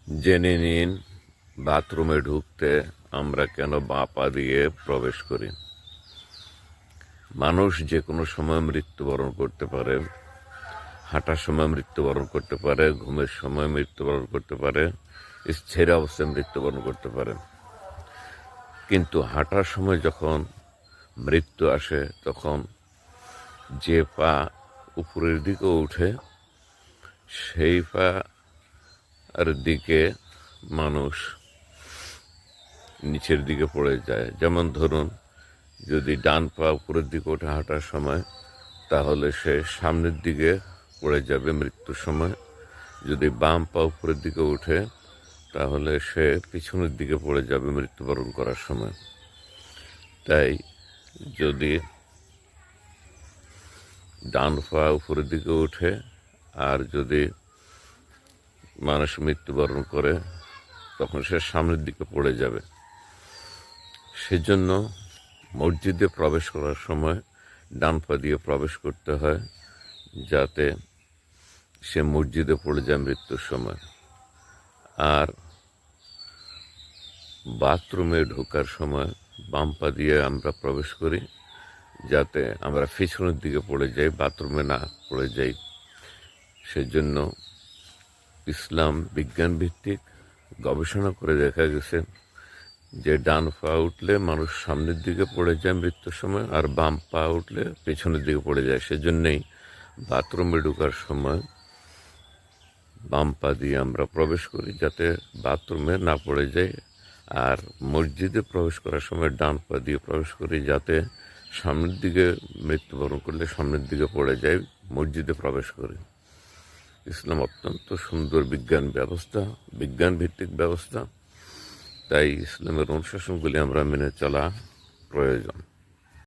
জেনে নিন বাথরুমে ঢুকতে আমরা কেন বাঁ পা দিয়ে প্রবেশ করি। মানুষ যে কোনো সময় মৃত্যুবরণ করতে পারে, হাঁটার সময় মৃত্যুবরণ করতে পারে, ঘুমের সময় মৃত্যুবরণ করতে পারে, স্থির অবস্থায় মৃত্যুবরণ করতে পারে। কিন্তু হাঁটার সময় যখন মৃত্যু আসে তখন যে পা উপরের দিকে উঠে সেই পা আর দিকে মানুষ নিচের দিকে পড়ে যায়। যেমন ধরুন, যদি ডান পা উপরের দিকে ওঠে হাঁটার সময়, তাহলে সে সামনের দিকে পড়ে যাবে মৃত্যুর সময়। যদি বাম পা উপরের দিকে উঠে, তাহলে সে পিছনের দিকে পড়ে যাবে মৃত্যুবরণ করার সময়। তাই যদি ডান পা উপরের দিকে উঠে আর যদি মানুষ মৃত্যুবরণ করে, তখন সে সামনের দিকে পড়ে যাবে। সেজন্য মসজিদে প্রবেশ করার সময় ডান পা দিয়ে প্রবেশ করতে হয়, যাতে সে মসজিদে পড়ে যায় মৃত্যুর সময়। আর বাথরুমে ঢোকার সময় বাম পা দিয়ে আমরা প্রবেশ করি, যাতে আমরা পিছনের দিকে পড়ে যাই, বাথরুমে না পড়ে যাই। সেজন্য ইসলাম বিজ্ঞান ভিত্তিক গবেষণা করে দেখা গেছে যে ডান পা উঠলে মানুষ সামনের দিকে পড়ে যায় মৃত্যুর সময়, আর বাম পা উঠলে পেছনের দিকে পড়ে যায়। সেজন্যই বাথরুমে ঢোকার সময় বাম পা দিয়ে আমরা প্রবেশ করি, যাতে বাথরুমে না পড়ে যাই। আর মসজিদে প্রবেশ করার সময় ডান পা দিয়ে প্রবেশ করি, যাতে সামনের দিকে মৃত্যুবরণ করলে সামনের দিকে পড়ে যায়, মসজিদে প্রবেশ করি। ইসলাম অত্যন্ত সুন্দর বিজ্ঞান ভিত্তিক ব্যবস্থা। তাই ইসলামের অনুশাসনগুলি আমরা মেনে চলা প্রয়োজন।